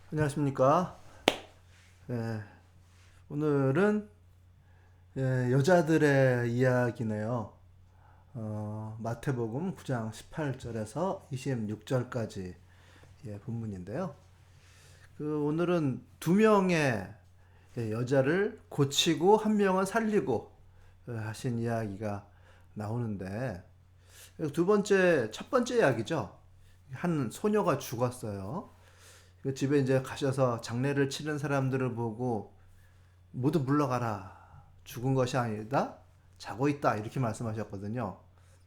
안녕하십니까. 예, 오늘은 여자들의 이야기네요. 마태복음 9장 18절에서 26절까지 본문인데요. 오늘은 두 명의 여자를 고치고 한 명은 살리고 하신 이야기가 나오는데, 첫 번째 이야기죠. 한 소녀가 죽었어요. 그 집에 이제 가셔서 장례를 치른 사람들을 보고 모두 물러가라. 죽은 것이 아니다. 자고 있다. 이렇게 말씀하셨거든요.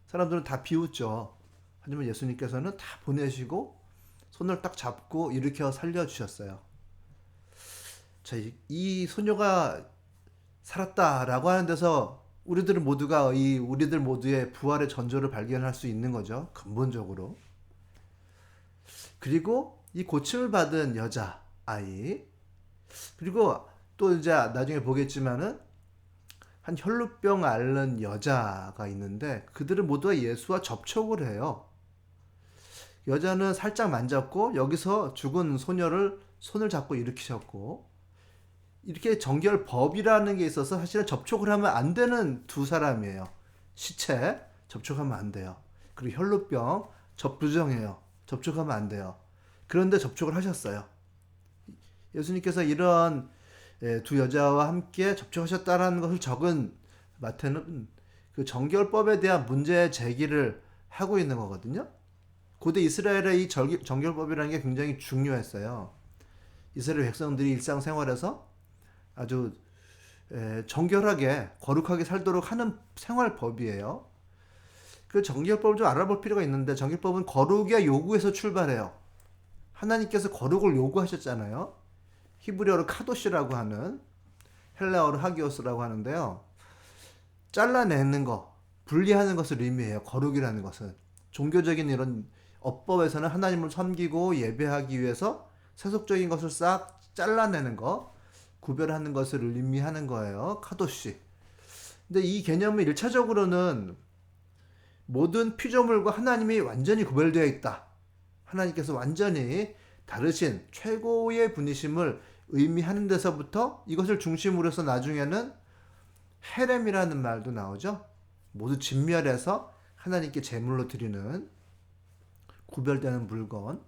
사람들은 다 비웃죠. 하지만 예수님께서는 다 보내시고 손을 딱 잡고 일으켜 살려주셨어요. 자, 이 소녀가 살았다라고 하는 데서 우리들 모두의 부활의 전조를 발견할 수 있는 거죠. 근본적으로. 그리고 이 고침을 받은 여자 아이, 그리고 또 이제 나중에 보겠지만은 한 혈루병 앓는 여자가 있는데 그들은 모두 예수와 접촉을 해요. 여자는 살짝 만졌고 여기서 죽은 소녀를 손을 잡고 일으키셨고, 이렇게 정결법이라는 게 있어서 사실은 접촉을 하면 안 되는 두 사람이에요. 시체 접촉하면 안 돼요. 그리고 혈루병 부정해요. 접촉하면 안 돼요. 그런데 접촉을 하셨어요. 예수님께서 이런 두 여자와 함께 접촉하셨다라는 것을 적은 마태는 그 정결법에 대한 문제 제기를 하고 있는 거거든요. 고대 이스라엘의 이 정결법이라는 게 굉장히 중요했어요. 이스라엘 백성들이 일상생활에서 아주 정결하게 거룩하게 살도록 하는 생활법이에요. 그 정결법을 좀 알아볼 필요가 있는데, 정결법은 거룩의 요구에서 출발해요. 하나님께서 거룩을 요구하셨잖아요. 히브리어로 카도시라고 하는, 헬라어로 하기오스라고 하는데요. 잘라내는 거, 분리하는 것을 의미해요. 거룩이라는 것은. 종교적인 이런 업법에서는 하나님을 섬기고 예배하기 위해서 세속적인 것을 싹 잘라내는 거, 구별하는 것을 의미하는 거예요. 카도시. 근데 이 개념은 1차적으로는 모든 피조물과 하나님이 완전히 구별되어 있다. 하나님께서 완전히 다르신 최고의 분이심을 의미하는 데서부터 이것을 중심으로 해서 나중에는 헤렘이라는 말도 나오죠. 모두 진멸해서 하나님께 제물로 드리는 구별되는 물건,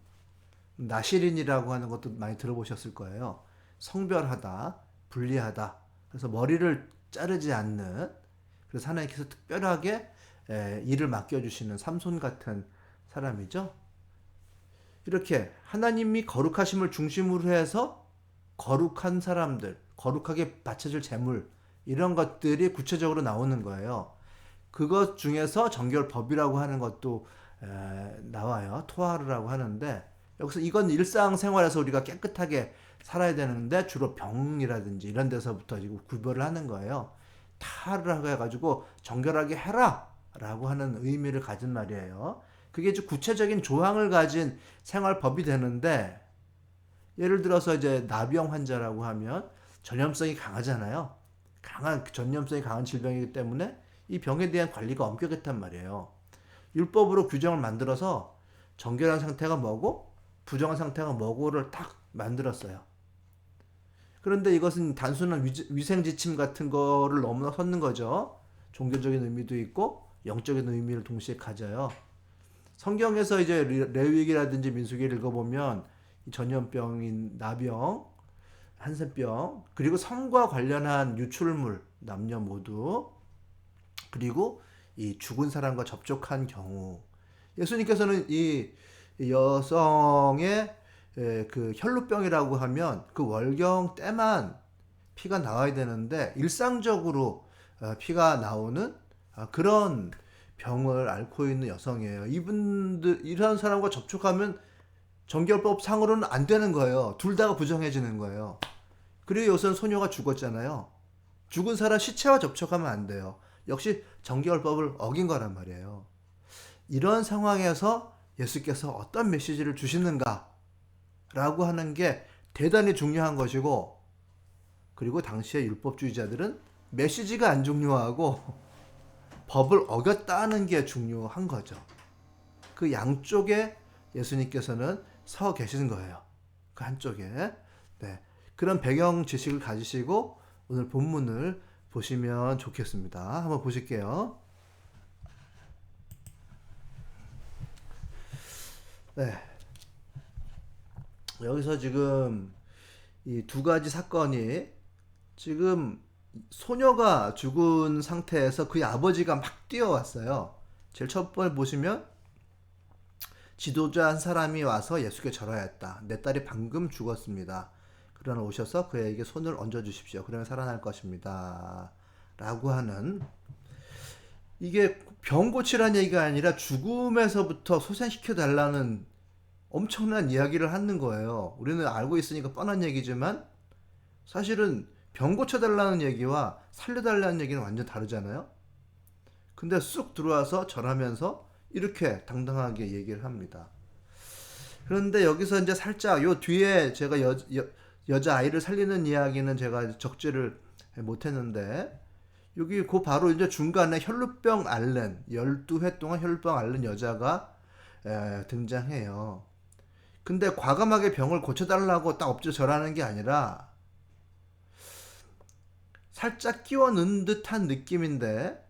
나시린이라고 하는 것도 많이 들어보셨을 거예요. 성별하다, 분리하다. 그래서 머리를 자르지 않는, 그래서 하나님께서 특별하게 일을 맡겨주시는 삼손 같은 사람이죠. 이렇게 하나님이 거룩하심을 중심으로 해서 거룩한 사람들, 거룩하게 바쳐질 제물, 이런 것들이 구체적으로 나오는 거예요. 그것 중에서 정결법이라고 하는 것도 나와요. 토하르라고 하는데, 여기서 이건 일상생활에서 우리가 깨끗하게 살아야 되는데 주로 병이라든지 이런 데서부터 구별을 하는 거예요. 타르라고 해가지고 정결하게 해라 라고 하는 의미를 가진 말이에요. 그게 구체적인 조항을 가진 생활법이 되는데, 예를 들어서 이제 나병 환자라고 하면 전염성이 강하잖아요. 전염성이 강한 질병이기 때문에 이 병에 대한 관리가 엄격했단 말이에요. 율법으로 규정을 만들어서 정결한 상태가 뭐고 부정한 상태가 뭐고를 딱 만들었어요. 그런데 이것은 단순한 위생 지침 같은 거를 넘어섰는 거죠. 종교적인 의미도 있고 영적인 의미를 동시에 가져요. 성경에서 이제 레위기라든지 민수기를 읽어보면 전염병인 나병, 한센병, 그리고 성과 관련한 유출물, 남녀 모두, 그리고 이 죽은 사람과 접촉한 경우, 예수님께서는 이 여성의 그 혈루병이라고 하면 그 월경 때만 피가 나와야 되는데 일상적으로 피가 나오는 그런 병을 앓고 있는 여성이에요. 이런 사람과 접촉하면 정결법 상으로는 안 되는 거예요. 둘 다가 부정해지는 거예요. 그리고 요새는 소녀가 죽었잖아요. 죽은 사람 시체와 접촉하면 안 돼요. 역시 정결법을 어긴 거란 말이에요. 이런 상황에서 예수께서 어떤 메시지를 주시는가 라고 하는 게 대단히 중요한 것이고, 그리고 당시의 율법주의자들은 메시지가 안 중요하고 법을 어겼다는 게 중요한 거죠. 그 양쪽에 예수님께서는 서 계시는 거예요. 그 한쪽에. 네. 그런 배경 지식을 가지시고 오늘 본문을 보시면 좋겠습니다. 한번 보실게요. 네. 여기서 지금 이 두 가지 사건이 지금 소녀가 죽은 상태에서 그의 아버지가 막 뛰어왔어요. 제일 첫 번째 보시면 지도자 한 사람이 와서 예수께 절하야 했다. 내 딸이 방금 죽었습니다. 그러나 오셔서 그에게 손을 얹어 주십시오. 그러면 살아날 것입니다. 라고 하는, 이게 병 고치라는 얘기가 아니라 죽음에서부터 소생시켜 달라는 엄청난 이야기를 하는 거예요. 우리는 알고 있으니까 뻔한 얘기지만 사실은 병 고쳐달라는 얘기와 살려달라는 얘기는 완전 다르잖아요. 근데 쑥 들어와서 절하면서 이렇게 당당하게 얘기를 합니다. 그런데 여기서 이제 살짝 요 뒤에 제가 여자아이를 살리는 이야기는 제가 적지를 못했는데, 여기 그 바로 이제 중간에 혈루병 앓는 12회 동안 혈루병 앓는 여자가 등장해요. 근데 과감하게 병을 고쳐달라고 딱 엎드려 절하는 게 아니라 살짝 끼워 넣은 듯한 느낌인데,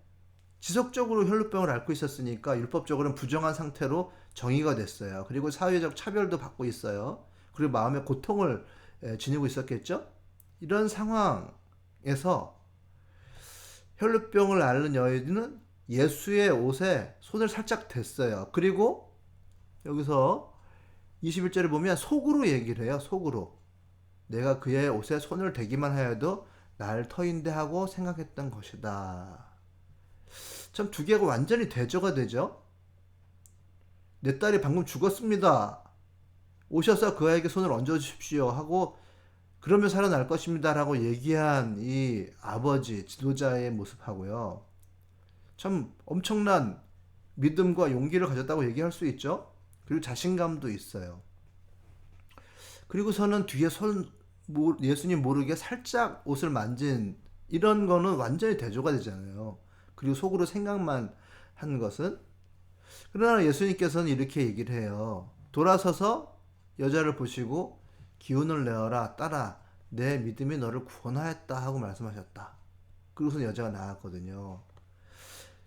지속적으로 혈루병을 앓고 있었으니까 율법적으로는 부정한 상태로 정의가 됐어요. 그리고 사회적 차별도 받고 있어요. 그리고 마음의 고통을 지니고 있었겠죠. 이런 상황에서 혈루병을 앓는 여인은 예수의 옷에 손을 살짝 댔어요. 그리고 여기서 21절에 보면 속으로 얘기를 해요. 속으로. 내가 그의 옷에 손을 대기만 하여도 날 터인데 하고 생각했던 것이다. 참 두 개가 완전히 대조가 되죠. 내 딸이 방금 죽었습니다. 오셔서 그 아이에게 손을 얹어 주십시오 하고 그러면 살아날 것입니다 라고 얘기한 이 아버지 지도자의 모습하고요, 참 엄청난 믿음과 용기를 가졌다고 얘기할 수 있죠. 그리고 자신감도 있어요. 그리고서는 뒤에 예수님 모르게 살짝 옷을 만진 이런 거는 완전히 대조가 되잖아요. 그리고 속으로 생각만 한 것은. 그러나 예수님께서는 이렇게 얘기를 해요. 돌아서서 여자를 보시고 기운을 내어라 딸아 내 믿음이 너를 구원하였다 하고 말씀하셨다. 그리고서 여자가 나왔거든요.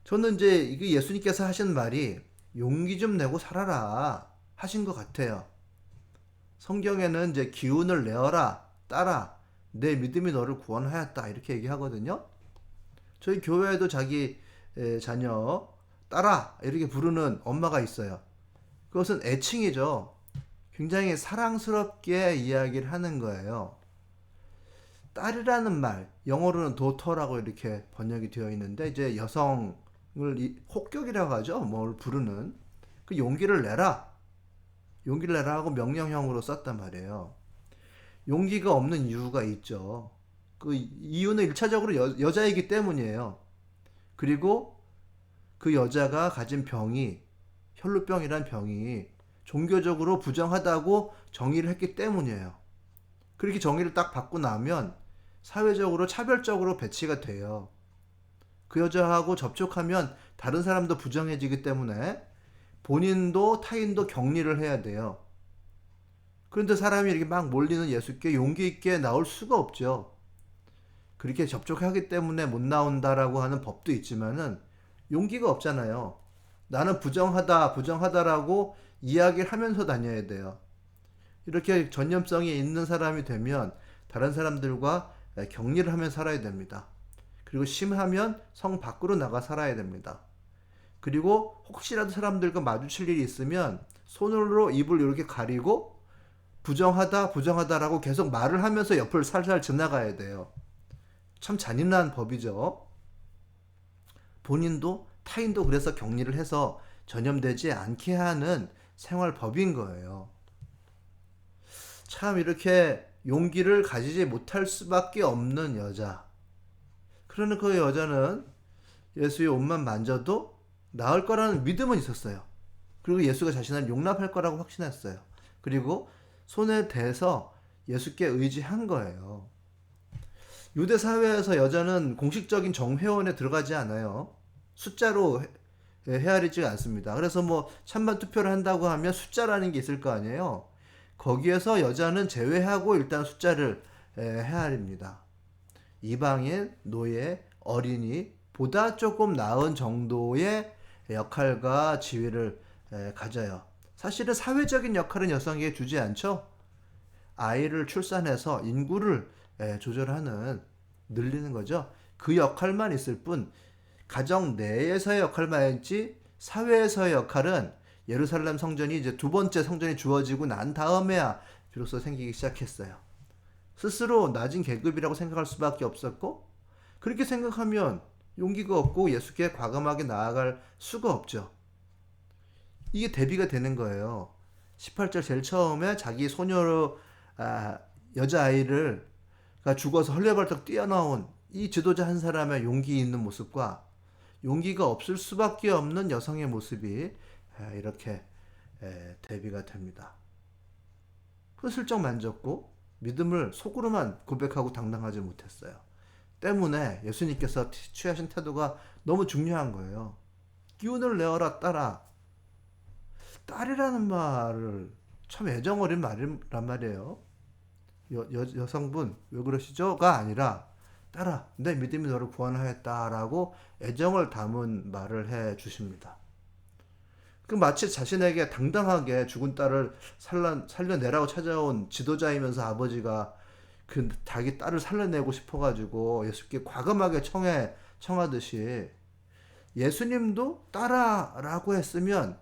저는 이제 이게 예수님께서 하신 말이 용기 좀 내고 살아라 하신 것 같아요. 성경에는 이제 기운을 내어라 딸아 내 믿음이 너를 구원하였다 이렇게 얘기하거든요. 저희 교회에도 자기 자녀 딸아 이렇게 부르는 엄마가 있어요. 그것은 애칭이죠. 굉장히 사랑스럽게 이야기를 하는 거예요. 딸이라는 말, 영어로는 daughter라고 이렇게 번역이 되어 있는데, 이제 여성을 혹격이라고 하죠. 뭘 부르는. 그 용기를 내라. 용기를 내라 하고 명령형으로 썼단 말이에요. 용기가 없는 이유가 있죠. 그 이유는 1차적으로 여자이기 때문이에요. 그리고 그 여자가 가진 병이, 혈루병이란 병이 종교적으로 부정하다고 정의를 했기 때문이에요. 그렇게 정의를 딱 받고 나면 사회적으로 차별적으로 배치가 돼요. 그 여자하고 접촉하면 다른 사람도 부정해지기 때문에 본인도 타인도 격리를 해야 돼요. 그런데 사람이 이렇게 막 몰리는 예수께 용기 있게 나올 수가 없죠. 그렇게 접촉하기 때문에 못 나온다라고 하는 법도 있지만은 용기가 없잖아요. 나는 부정하다라고 이야기를 하면서 다녀야 돼요. 이렇게 전념성이 있는 사람이 되면 다른 사람들과 격리를 하며 살아야 됩니다. 그리고 심하면 성 밖으로 나가 살아야 됩니다. 그리고 혹시라도 사람들과 마주칠 일이 있으면 손으로 입을 이렇게 가리고 부정하다라고 계속 말을 하면서 옆을 살살 지나가야 돼요. 참 잔인한 법이죠. 본인도 타인도 그래서 격리를 해서 전염되지 않게 하는 생활법인 거예요. 참 이렇게 용기를 가지지 못할 수밖에 없는 여자. 그러나 그 여자는 예수의 옷만 만져도 나을 거라는 믿음은 있었어요. 그리고 예수가 자신을 용납할 거라고 확신했어요. 그리고 손에 대서 예수께 의지한 거예요. 유대 사회에서 여자는 공식적인 정회원에 들어가지 않아요. 숫자로 헤아리지 않습니다. 그래서 뭐 찬반 투표를 한다고 하면 숫자라는 게 있을 거 아니에요. 거기에서 여자는 제외하고 일단 숫자를 헤아립니다. 이방인, 노예, 어린이 보다 조금 나은 정도의 역할과 지위를 가져요. 사실은 사회적인 역할은 여성에게 주지 않죠. 아이를 출산해서 인구를 조절하는, 늘리는 거죠. 그 역할만 있을 뿐 가정 내에서의 역할만 했지 사회에서의 역할은 예루살렘 성전이 이제 두 번째 성전이 주어지고 난 다음에야 비로소 생기기 시작했어요. 스스로 낮은 계급이라고 생각할 수밖에 없었고, 그렇게 생각하면 용기가 없고 예수께 과감하게 나아갈 수가 없죠. 이게 대비가 되는 거예요. 18절 제일 처음에 자기 소녀로 여자아이를 죽어서 헐레벌떡 뛰어나온 이 지도자 한 사람의 용기 있는 모습과 용기가 없을 수밖에 없는 여성의 모습이 이렇게 대비가 됩니다. 그 슬쩍 만졌고 믿음을 속으로만 고백하고 당당하지 못했어요. 때문에 예수님께서 취하신 태도가 너무 중요한 거예요. 기운을 내어라 딸아. 딸이라는 말을 참 애정 어린 말이란 말이에요. 여성분 왜 그러시죠?가 아니라 딸아 내 믿음이 너를 구원하였다라고 애정을 담은 말을 해 주십니다. 그 마치 자신에게 당당하게 죽은 딸을 살려내라고 찾아온 지도자이면서 아버지가 그 자기 딸을 살려내고 싶어가지고 예수께 과감하게 청하듯이 예수님도 딸아라고 했으면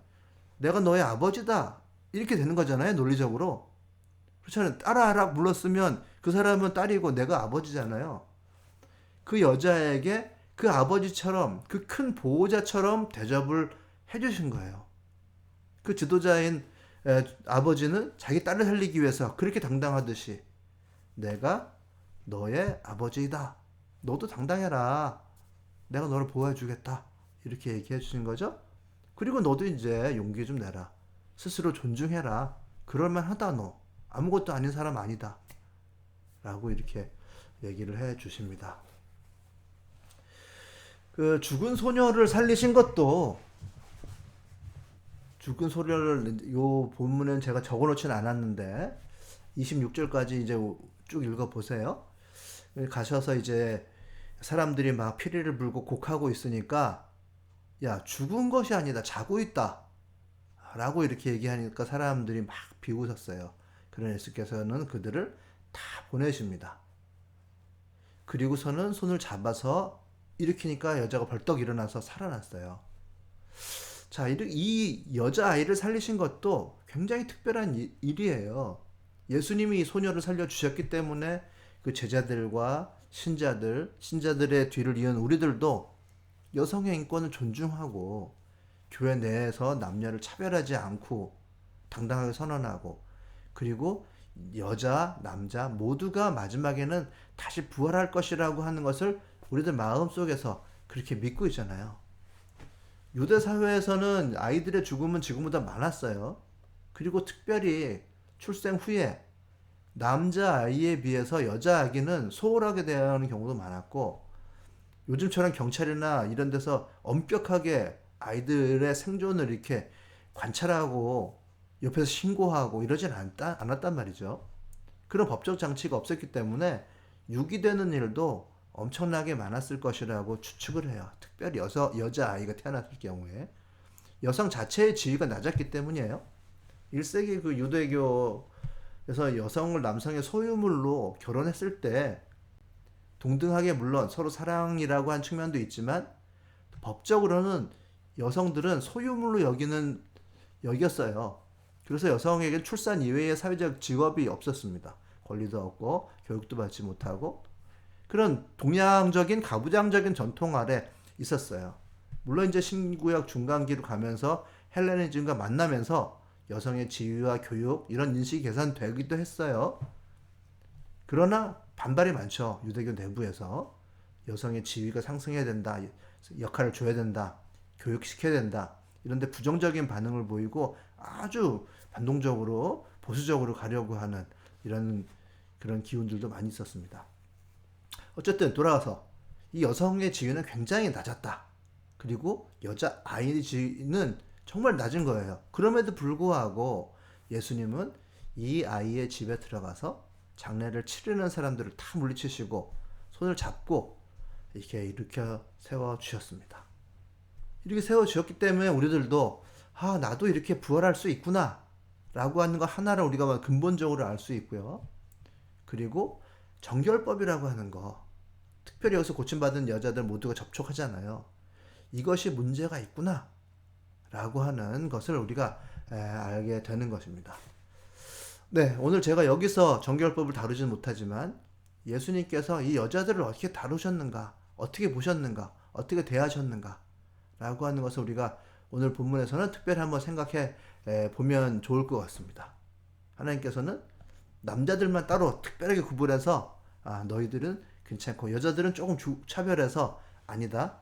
내가 너의 아버지다 이렇게 되는 거잖아요. 논리적으로. 그렇잖아요. 딸아라 불렀으면 그 사람은 딸이고 내가 아버지잖아요. 그 여자에게 그 아버지처럼 그 큰 보호자처럼 대접을 해주신 거예요. 그 지도자인 아버지는 자기 딸을 살리기 위해서 그렇게 당당하듯이 내가 너의 아버지이다. 너도 당당해라. 내가 너를 보호해 주겠다. 이렇게 얘기해 주신 거죠. 그리고 너도 이제 용기 좀 내라. 스스로 존중해라. 그럴만하다 너. 아무것도 아닌 사람 아니다. 라고 이렇게 얘기를 해 주십니다. 그 죽은 소녀를 살리신 것도 죽은 소녀를 요 본문은 제가 적어놓지는 않았는데 26절까지 이제 쭉 읽어보세요. 가셔서 이제 사람들이 막 피리를 불고 곡하고 있으니까 야 죽은 것이 아니다 자고 있다 라고 이렇게 얘기하니까 사람들이 막 비웃었어요. 그러나 예수께서는 그들을 다 보내십니다. 그리고서는 손을 잡아서 일으키니까 여자가 벌떡 일어나서 살아났어요. 자, 이 여자아이를 살리신 것도 굉장히 특별한 일이에요. 예수님이 이 소녀를 살려주셨기 때문에 그 제자들과 신자들의 뒤를 이은 우리들도 여성의 인권을 존중하고 교회 내에서 남녀를 차별하지 않고 당당하게 선언하고 그리고 여자, 남자 모두가 마지막에는 다시 부활할 것이라고 하는 것을 우리들 마음속에서 그렇게 믿고 있잖아요. 유대 사회에서는 아이들의 죽음은 지금보다 많았어요. 그리고 특별히 출생 후에 남자 아이에 비해서 여자 아기는 소홀하게 대하는 경우도 많았고 요즘처럼 경찰이나 이런 데서 엄격하게 아이들의 생존을 이렇게 관찰하고 옆에서 신고하고 이러진 않았단 말이죠. 그런 법적 장치가 없었기 때문에 유기되는 일도 엄청나게 많았을 것이라고 추측을 해요. 특별히 여자아이가 태어났을 경우에. 여성 자체의 지위가 낮았기 때문이에요. 1세기 그 유대교에서 여성을 남성의 소유물로 결혼했을 때 동등하게 물론 서로 사랑이라고 한 측면도 있지만 법적으로는 여성들은 소유물로 여겼어요. 그래서 여성에게 출산 이외의 사회적 직업이 없었습니다. 권리도 없고 교육도 받지 못하고 그런 동양적인 가부장적인 전통 아래 있었어요. 물론 이제 신구약 중간기로 가면서 헬레니즘과 만나면서 여성의 지위와 교육 이런 인식이 개선되기도 했어요. 그러나 반발이 많죠. 유대교 내부에서 여성의 지위가 상승해야 된다. 역할을 줘야 된다. 교육시켜야 된다. 이런데 부정적인 반응을 보이고 아주 반동적으로 보수적으로 가려고 하는 이런 그런 기운들도 많이 있었습니다. 어쨌든 돌아와서 이 여성의 지위는 굉장히 낮았다. 그리고 여자 아이의 지위는 정말 낮은 거예요. 그럼에도 불구하고 예수님은 이 아이의 집에 들어가서 장례를 치르는 사람들을 다 물리치시고 손을 잡고 이렇게 일으켜 세워 주셨습니다. 이렇게 세워 주셨기 때문에 우리들도 나도 이렇게 부활할 수 있구나 라고 하는 거 하나를 우리가 근본적으로 알 수 있고요. 그리고 정결법이라고 하는 거, 특별히 여기서 고침받은 여자들 모두가 접촉하잖아요. 이것이 문제가 있구나 라고 하는 것을 우리가 알게 되는 것입니다. 네, 오늘 제가 여기서 정결법을 다루지는 못하지만 예수님께서 이 여자들을 어떻게 다루셨는가, 어떻게 보셨는가, 어떻게 대하셨는가 라고 하는 것을 우리가 오늘 본문에서는 특별히 한번 생각해 보면 좋을 것 같습니다. 하나님께서는 남자들만 따로 특별하게 구분해서 너희들은 괜찮고 여자들은 조금 차별해서 아니다.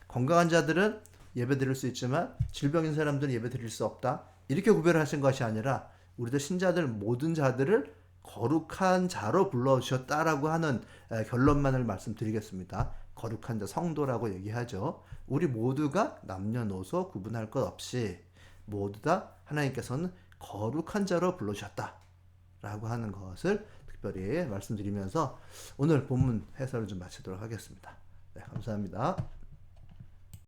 건강한 자들은 예배 드릴 수 있지만 질병인 사람들은 예배 드릴 수 없다. 이렇게 구별하신 것이 아니라 우리들 신자들 모든 자들을 거룩한 자로 불러주셨다라고 하는 결론만을 말씀드리겠습니다. 거룩한 자, 성도라고 얘기하죠. 우리 모두가 남녀노소 구분할 것 없이 모두 다 하나님께서는 거룩한 자로 불러주셨다라고 하는 것을 특별히 말씀드리면서 오늘 본문 해설을 좀 마치도록 하겠습니다. 네, 감사합니다.